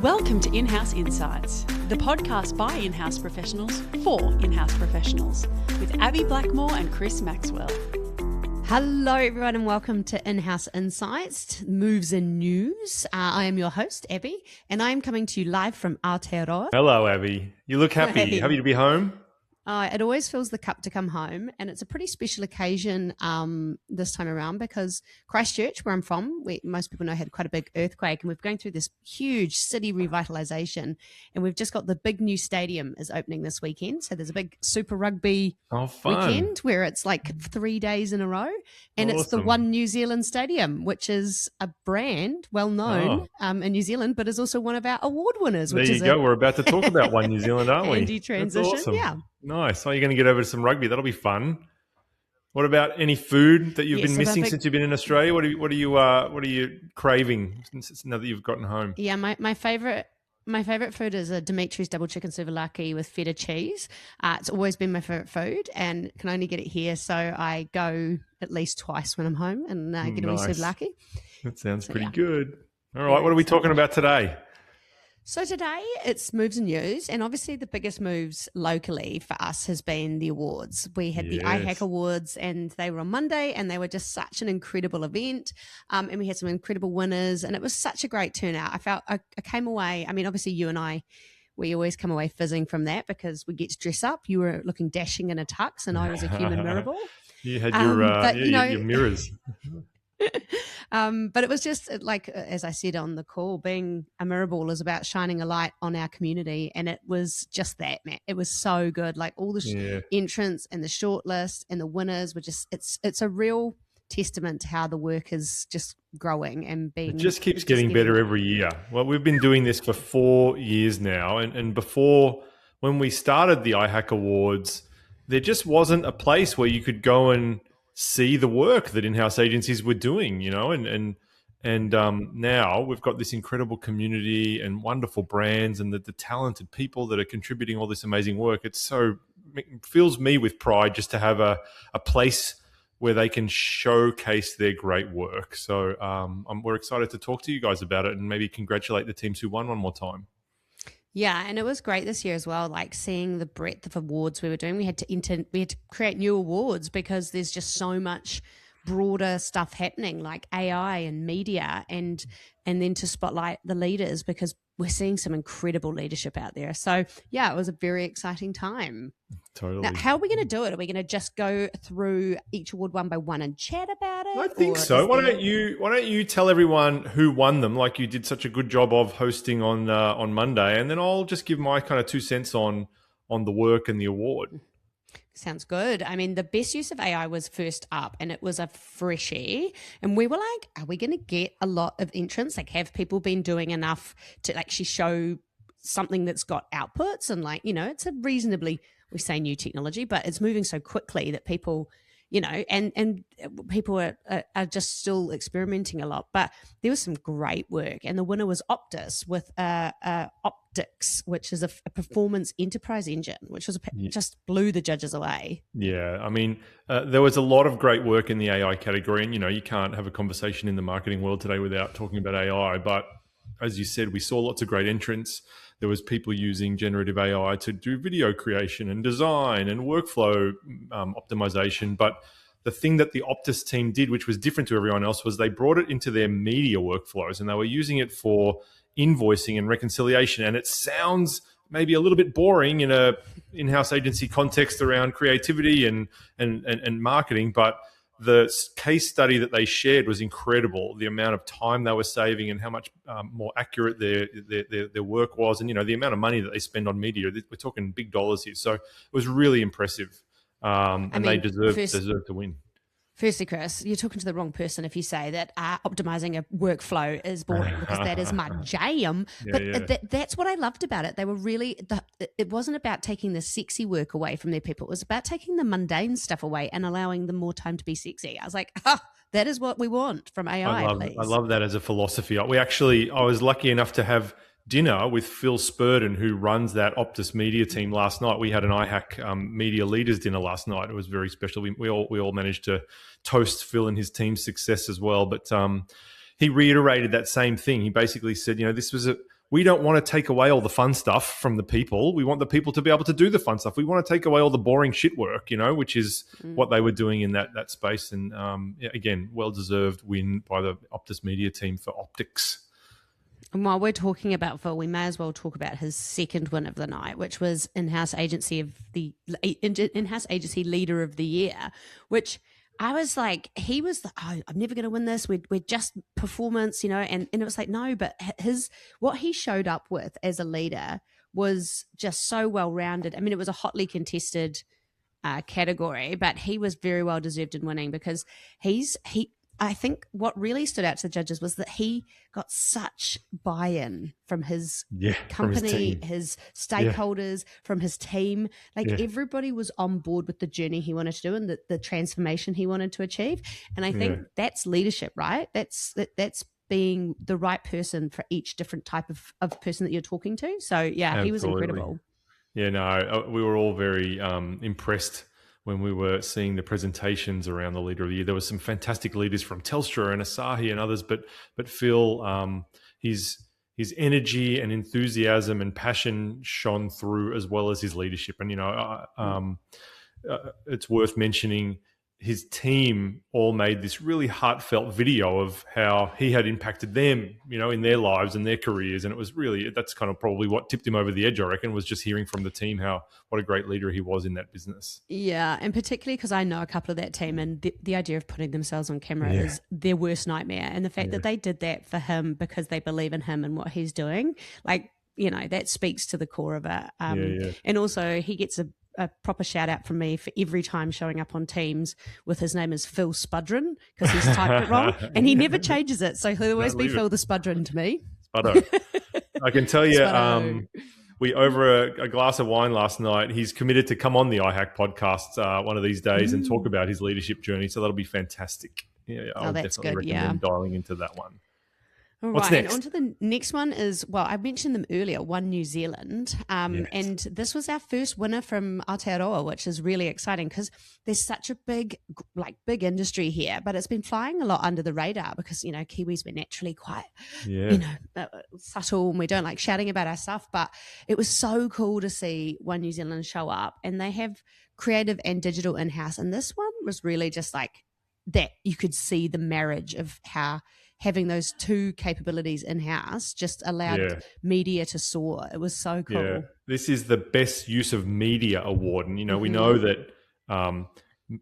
Welcome to In-House Insights, the podcast by in-house professionals for in-house professionals, with Abby Blackmore and Chris Maxwell. Hello, everyone, and welcome to In-House Insights, Moves and News. I am your host, Abby, and I am coming to you live from Aotearoa. Hello, Abby. You look happy. Hey. Happy to be home? It always fills the cup to come home, and it's a pretty special occasion this time around because Christchurch, where I'm from, most people know had quite a big earthquake, and we're going through this huge city revitalisation, and we've just got the big new stadium is opening this weekend. So there's a big Super Rugby weekend where it's like 3 days in a row, and It's the One New Zealand Stadium, which is a brand well known in New Zealand, but is also one of our award winners. There you go. We're about to talk about One New Zealand, aren't we? Handy transition, awesome. Yeah. Nice. So you're going to get over to some rugby. That'll be fun. What about any food that you've been missing since you've been in Australia? What are you craving now that you've gotten home? Yeah, my favorite food is a Dimitri's double chicken souvlaki with feta cheese. It's always been my favorite food, and can only get it here. So I go at least twice when I'm home and get a wee souvlaki. That sounds pretty good. All right, what are we talking about today? So today it's moves and news, and obviously the biggest moves locally for us has been the awards. We had the IHAC Awards, and they were on Monday, and they were just such an incredible event, and we had some incredible winners, and it was such a great turnout. I came away, I mean, obviously you and I, we always come away fizzing from that because we get to dress up. You were looking dashing in a tux, and I was a human mirrorball. You had your mirrors. But it was just like, as I said on the call, being a Mirrorball is about shining a light on our community, and it was just that, Matt. It was so good. Like all the entrants and the shortlist and the winners were just, it's a real testament to how the work is just growing and being. It just keeps getting better every year. Well, we've been doing this for 4 years now, and before, when we started the IHAC Awards, there just wasn't a place where you could go and see the work that in-house agencies were doing, you know, and now we've got this incredible community and wonderful brands and the talented people that are contributing all this amazing work. It fills me with pride just to have a place where they can showcase their great work. So we're excited to talk to you guys about it and maybe congratulate the teams who won one more time. Yeah, and it was great this year as well, like seeing the breadth of awards we were doing. We had to create new awards because there's just so much broader stuff happening, like AI and media, and then to spotlight the leaders because we're seeing some incredible leadership out there. So yeah, it was a very exciting time. Totally. Now, how are we going to do it? Are we going to just go through each award one by one and chat about it? I think so. Why don't you tell everyone who won them, like you did such a good job of hosting on Monday, and then I'll just give my kind of 2 cents on the work and the award. Sounds good. I mean, the best use of AI was first up, and it was a freshie. And we were like, are we going to get a lot of entrants? Like, have people been doing enough to actually show something that's got outputs? And like, you know, it's a reasonably, we say new technology, but it's moving so quickly that people, you know, and people are just still experimenting a lot. But there was some great work, and the winner was Optus with Optics, which is a performance enterprise engine, which was just blew the judges away. Yeah, I mean, there was a lot of great work in the AI category, and you know, you can't have a conversation in the marketing world today without talking about AI. But as you said, we saw lots of great entrants. There was people using generative AI to do video creation and design and workflow optimization. But the thing that the Optus team did, which was different to everyone else, was they brought it into their media workflows, and they were using it for invoicing and reconciliation. And it sounds maybe a little bit boring in a in-house agency context around creativity and marketing, but the case study that they shared was incredible. The amount of time they were saving and how much more accurate their work was, and you know, the amount of money that they spend on media. We're talking big dollars here, so it was really impressive, they deserve to win. Firstly, Chris, you're talking to the wrong person if you say that optimizing a workflow is boring, because that is my jam. But that's what I loved about it. They were really, it wasn't about taking the sexy work away from their people. It was about taking the mundane stuff away and allowing them more time to be sexy. I was like, that is what we want from AI. I love that as a philosophy. I was lucky enough to have dinner with Phil Spurden, who runs that Optus media team last night. We had an IHAC media leaders dinner last night. It was very special. We all managed to toast Phil and his team's success as well. But he reiterated that same thing. He basically said, this was we don't want to take away all the fun stuff from the people. We want the people to be able to do the fun stuff. We want to take away all the boring shit work, which is what they were doing in that space. And again, well-deserved win by the Optus media team for optics. And while we're talking about Phil, we may as well talk about his second win of the night, which was in-house agency leader of the year, which I was like, he was like, oh, I'm never going to win this. We're just performance, and it was like, no, but what he showed up with as a leader was just so well-rounded. I mean, it was a hotly contested category, but he was very well deserved in winning because I think what really stood out to the judges was that he got such buy-in from his company, his stakeholders, from his team. Everybody was on board with the journey he wanted to do and the transformation he wanted to achieve. And I think that's leadership, right? That's being the right person for each different type of person that you're talking to. So, yeah, he was incredible. Yeah, no, we were all very impressed when we were seeing the presentations around the Leader of the Year. There was some fantastic leaders from Telstra and Asahi and others, but Phil, his energy and enthusiasm and passion shone through, as well as his leadership. And it's worth mentioning his team all made this really heartfelt video of how he had impacted them, in their lives and their careers. And it was that's kind of probably what tipped him over the edge, I reckon, was just hearing from the team what a great leader he was in that business. Yeah, and particularly because I know a couple of that team, and the idea of putting themselves on camera is their worst nightmare. And the fact that they did that for him because they believe in him and what he's doing, that speaks to the core of it. And also he gets a proper shout out from me for every time showing up on Teams with his name is Phil Spudrin, because he's typed it wrong and he never changes it. So he'll always be Phil the Spudrin to me. Spuddo. I can tell you, we over a glass of wine last night, he's committed to come on the IHAC podcast one of these days and talk about his leadership journey. So that'll be fantastic. Yeah, I would definitely recommend dialing into that one. All What's right, next? and on to the next one is, I mentioned them earlier, One New Zealand. And this was our first winner from Aotearoa, which is really exciting because there's such a big industry here, but it's been flying a lot under the radar because, Kiwis were naturally quite, subtle and we don't like shouting about our stuff. But it was so cool to see One New Zealand show up, and they have creative and digital in-house. And this one was really just like that. You could see the marriage of how having those two capabilities in-house just allowed media to soar. It was so cool. Yeah. This is the best use of media award. And, we know that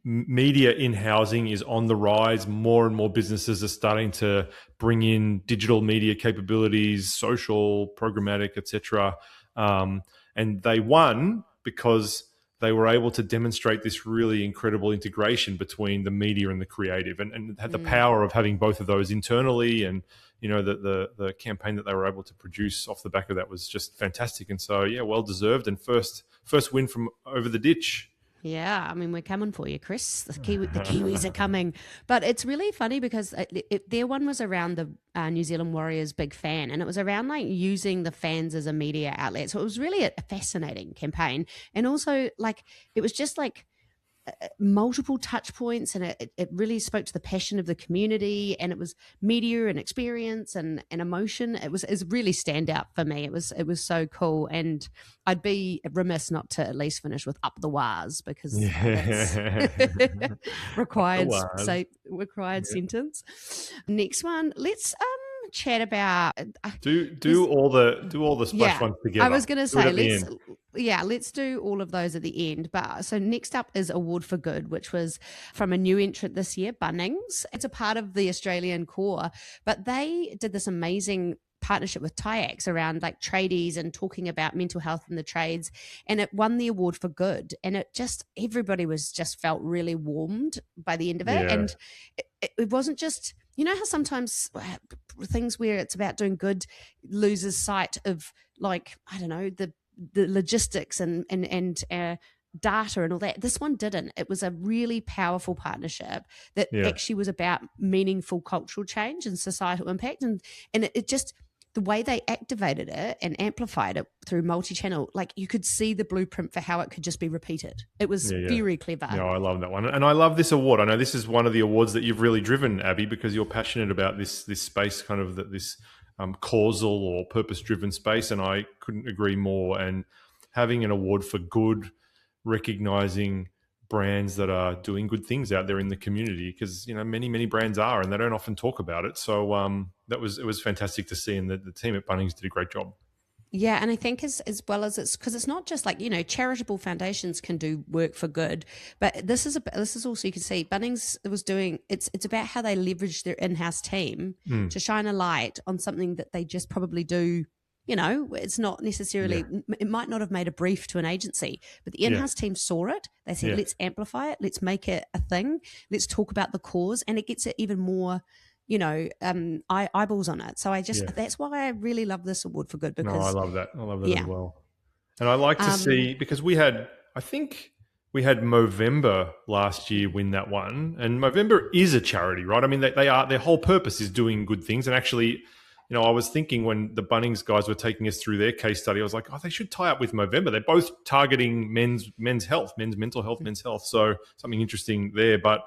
media in-housing is on the rise. More and more businesses are starting to bring in digital media capabilities, social, programmatic, etc. And they won because they were able to demonstrate this really incredible integration between the media and the creative, and had the power of having both of those internally. And the campaign that they were able to produce off the back of that was just fantastic. And so well deserved, and first win from over the ditch. Yeah, I mean, we're coming for you, Chris. The Kiwis are coming. But it's really funny because their one was around the New Zealand Warriors big fan, and it was around using the fans as a media outlet. So it was really a fascinating campaign. And also it was just multiple touch points, and it really spoke to the passion of the community, and it was media and experience and emotion. It's really stand out for me. It was so cool, and I'd be remiss not to at least finish with Up the Waz, because that's required sentence. Next one, let's chat about do all the splash ones together. I was going to say let's do all of those at the end. But so next up is Award for Good, which was from a new entrant this year, Bunnings. It's a part of the Australian core, but they did this amazing partnership with TIAX around tradies and talking about mental health in the trades, and it won the Award for Good, and everybody was just felt really warmed by the end of it. And it wasn't just, how sometimes things where it's about doing good loses sight of the logistics and data and all that. This one didn't. It was a really powerful partnership that actually was about meaningful cultural change and societal impact, and it just, the way they activated it and amplified it through multi-channel, you could see the blueprint for how it could just be repeated. It was very clever. Yeah, I love that one. And I love this award. I know this is one of the awards that you've really driven, Abby, because you're passionate about this space, kind of this causal or purpose-driven space, and I couldn't agree more. And having an award for good, recognizing brands that are doing good things out there in the community, because many brands are, and they don't often talk about it. So it was fantastic to see, and the team at Bunnings did a great job. Yeah, and I think as well as it's because it's not just like charitable foundations can do work for good, but this is also, you can see Bunnings was doing it's about how they leverage their in-house team to shine a light on something that they just probably do. It's not necessarily, it might not have made a brief to an agency, but the in-house team saw it. They said, let's amplify it. Let's make it a thing. Let's talk about the cause, and it gets it even more eyeballs on it. So that's why I really love this award for good, because I love that as well. And I like to see, because I think we had Movember last year win that one, and Movember is a charity, right? I mean, their whole purpose is doing good things. And actually, I was thinking when the Bunnings guys were taking us through their case study, I was like, they should tie up with Movember. They're both targeting men's health, men's mental health, men's health. So something interesting there. But,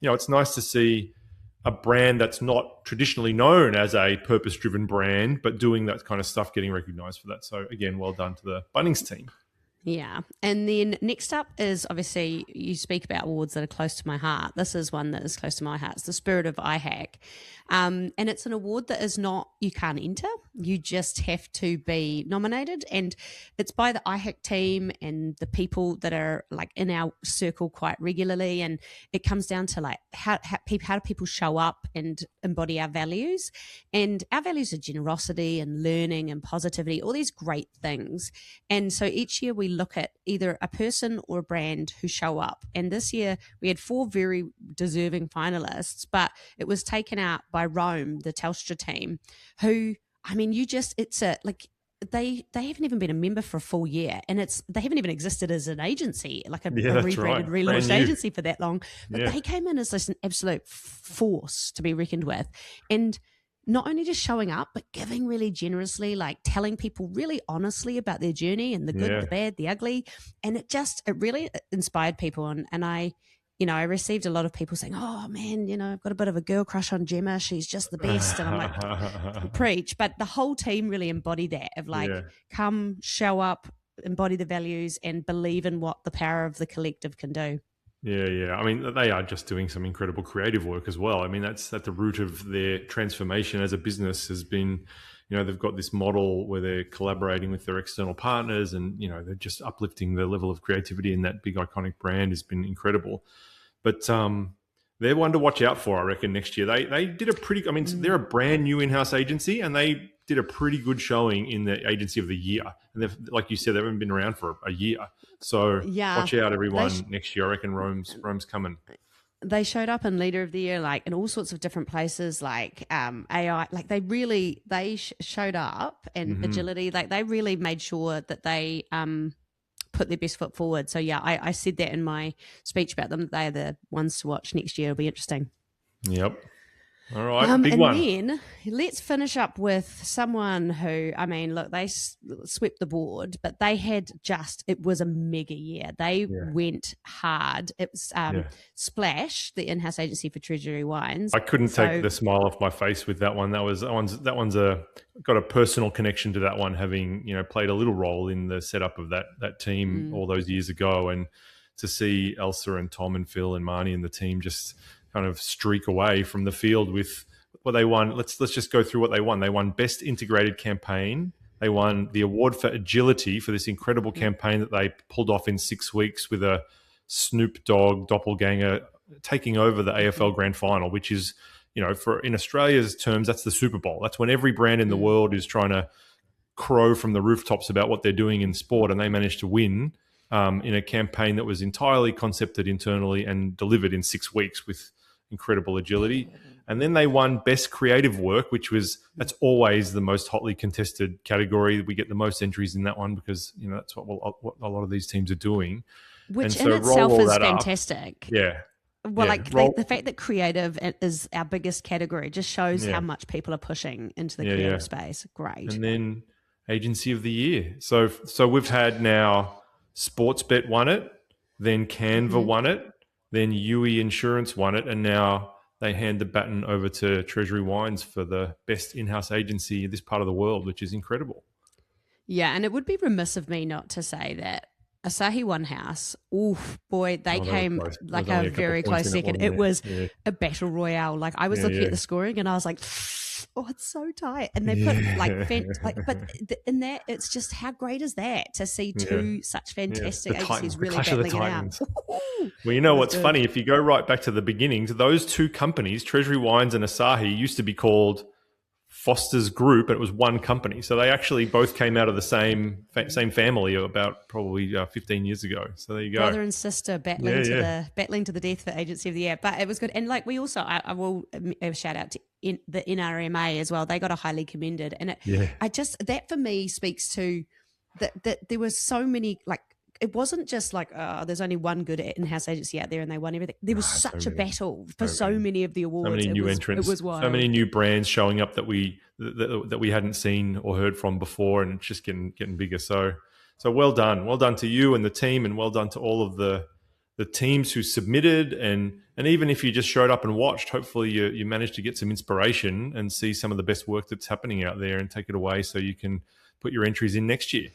it's nice to see a brand that's not traditionally known as a purpose-driven brand, but doing that kind of stuff, getting recognized for that. So again, well done to the Bunnings team. Yeah. And then next up is, obviously, you speak about awards that are close to my heart. This is one that is close to my heart. It's the Spirit of IHAC. And it's an award that is not, you can't enter. You just have to be nominated. And it's by the IHAC team and the people that are like in our circle quite regularly. And it comes down to like, how do people show up and embody our values? And our values are generosity and learning and positivity, all these great things. And so each year we look at either a person or a brand who show up. And this year we had 4 very deserving finalists, but it was taken out by Rome, the Telstra team, who, I mean, they haven't even been a member for a full year, and they haven't even existed as an agency, like a rebranded, relaunched agency for that long. But they came in as an absolute force to be reckoned with. And not only just showing up, but giving really generously, like telling people really honestly about their journey and the good, the bad, the ugly. And it really inspired people. And I received a lot of people saying, oh man, I've got a bit of a girl crush on Gemma. She's just the best. And I'm like, preach. But the whole team really embodied that of like, come, show up, embody the values, and believe in what the power of the collective can do. Yeah. I mean, they are just doing some incredible creative work as well. I mean, that's at the root of their transformation as a business has been, they've got this model where they're collaborating with their external partners, and, they're just uplifting the level of creativity in that big iconic brand has been incredible. But they're one to watch out for, I reckon, next year. They did they're a brand new in-house agency, and they did a pretty good showing in the agency of the year. And they've, like you said, they haven't been around for a year. So watch out, everyone, next year. I reckon Rome's coming. They showed up in Leader of the Year, like in all sorts of different places, like AI, like they showed up, and agility, like they really made sure that they put their best foot forward. So I said that in my speech about them. They're the ones to watch next year. It'll be interesting. Yep. All right, big one. And then let's finish up with someone who, I mean, look, they swept the board, but it was a mega year. They went hard. It was Splash, the in-house agency for Treasury Wines. I couldn't take the smile off my face with that one. That one's got a personal connection to that one, having played a little role in the setup of that team all those years ago, and to see Elsa and Tom and Phil and Marnie and the team just kind of streak away from the field with what they won. Let's just go through what they won. They won Best Integrated Campaign. They won the award for agility for this incredible campaign that they pulled off in 6 weeks with a Snoop Dogg doppelganger taking over the AFL Grand Final, which is, in Australia's terms, that's the Super Bowl. That's when every brand in the world is trying to crow from the rooftops about what they're doing in sport, and they managed to win in a campaign that was entirely concepted internally and delivered in 6 weeks with incredible agility. And then they won Best Creative Work, that's always the most hotly contested category. We get the most entries in that one because that's what a lot of these teams are doing. Which in itself is fantastic. Yeah. Well, the fact that creative is our biggest category just shows how much people are pushing into the creative space. Great. And then Agency of the Year. So we've had now Sportsbet won it, then Canva won it, then UE Insurance won it, and now they hand the baton over to Treasury Wines for the best in-house agency in this part of the world, which is incredible. Yeah, and it would be remiss of me not to say that Asahi One House, oof, boy, they came like a very close second. It was a battle royale. Like I was looking at the scoring and I was like, oh, it's so tight. And they put but in that, it's just how great is that to see two such fantastic agencies really battling it out. Well, you know what's funny? If you go right back to the beginnings, those two companies, Treasury Wines and Asahi, used to be called Foster's Group. It was one company, so they actually both came out of the same family about probably 15 years ago. So there you go, brother and sister battling to the death for Agency of the Year. But it was good, and like we also, I will shout out to the NRMA as well. They got a highly commended, and that for me speaks to that there was so many like. It wasn't just like, there's only one good in-house agency out there and they won everything. There was such a battle for so many of the awards. So many new entrants. It was wild. So many new brands showing up that we hadn't seen or heard from before, and it's just getting bigger. So well done. Well done to you and the team, and well done to all of the teams who submitted. And even if you just showed up and watched, hopefully you managed to get some inspiration and see some of the best work that's happening out there and take it away so you can put your entries in next year.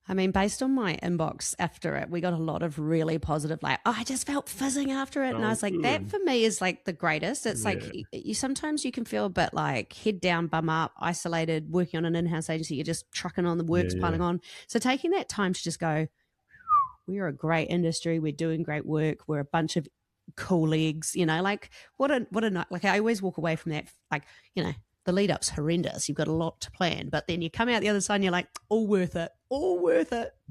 I mean, based on my inbox after it, we got a lot of really positive, like, I just felt fizzing after it. And I was like, that for me is like the greatest. It's like sometimes you can feel a bit like head down, bum up, isolated, working on an in-house agency. You're just trucking on, the work's piling on. So taking that time to just go, we're a great industry. We're doing great work. We're a bunch of colleagues, like what a night. Like I always walk away from that, like, the lead up's horrendous. You've got a lot to plan, but then you come out the other side and you're like, all worth it.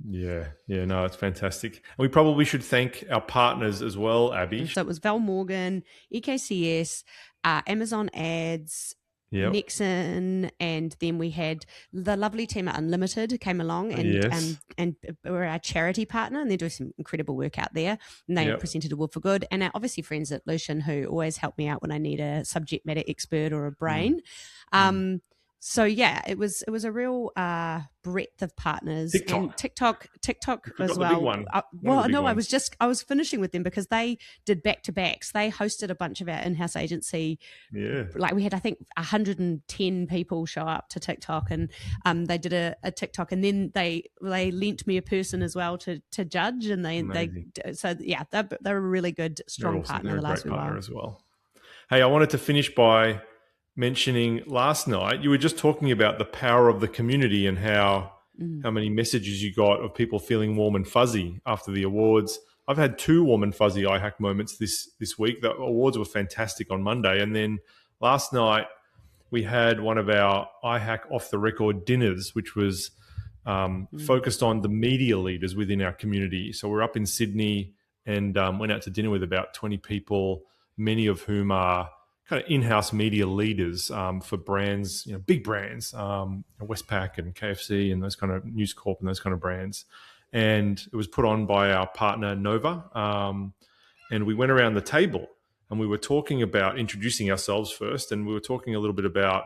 Yeah, no, it's fantastic. And we probably should thank our partners as well, Abby. So it was Val Morgan, EKCS, Amazon Ads, Nixon, and then we had the lovely team at Unlimited came along and were our charity partner, and they're doing some incredible work out there. And they presented Award for Good, and our obviously friends at Lucian, who always help me out when I need a subject matter expert or a brain. So it was a real breadth of partners. TikTok as well. The big one. I was finishing with them because they did back-to-backs. They hosted a bunch of our in-house agency. Yeah. Like we had, I think, 110 people show up to TikTok, and they did a TikTok, and then they lent me a person as well to judge, and they're a really good, strong partner the last while as well. Hey, I wanted to finish by mentioning last night, you were just talking about the power of the community and how many messages you got of people feeling warm and fuzzy after the awards. I've had 2 warm and fuzzy IHAC moments this week. The awards were fantastic on Monday. And then last night we had one of our IHAC off the record dinners, which was focused on the media leaders within our community. So we're up in Sydney and went out to dinner with about 20 people, many of whom are kind of in-house media leaders for brands, big brands, Westpac and KFC and those kind of News Corp and those kind of brands. And it was put on by our partner Nova. And we went around the table and we were talking about introducing ourselves first. And we were talking a little bit about,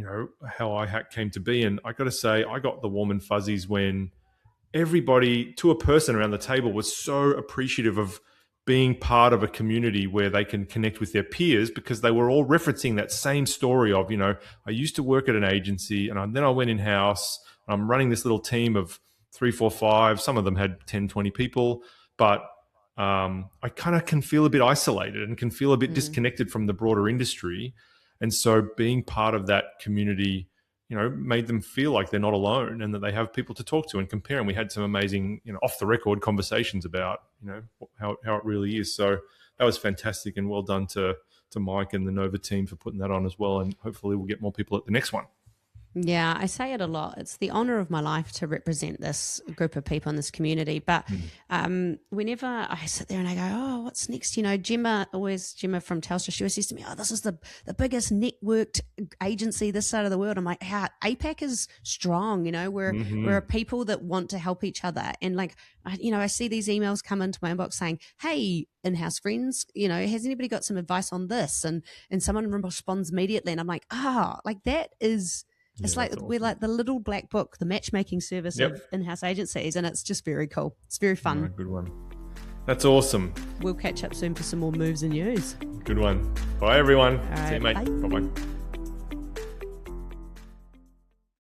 how IHAC came to be. And I got to say, I got the warm and fuzzies when everybody, to a person around the table, was so appreciative of being part of a community where they can connect with their peers, because they were all referencing that same story of, I used to work at an agency and then I went in-house. I'm running this little team of 3, 4, 5. Some of them had 10, 20 people, but I kind of can feel a bit isolated and can feel a bit disconnected from the broader industry. And so being part of that community, made them feel like they're not alone and that they have people to talk to and compare. And we had some amazing, off the record conversations about, how it really is. So that was fantastic, and well done to Mike and the Nova team for putting that on as well. And hopefully we'll get more people at the next one. Yeah, I say it a lot. It's the honour of my life to represent this group of people in this community. But whenever I sit there and I go, oh, what's next? Gemma from Telstra, she always says to me, oh, this is the biggest networked agency this side of the world. I'm like, how APAC is strong. We're a people that want to help each other. And I see these emails come into my inbox saying, hey, in-house friends, has anybody got some advice on this? And someone responds immediately. And I'm like, that is... It's like awesome. We're like the little black book, the matchmaking service of in-house agencies, and it's just very cool. It's very fun. Good one. That's awesome. We'll catch up soon for some more moves and news. Good one. Bye, everyone. All See you, right, mate. bye. Bye-bye.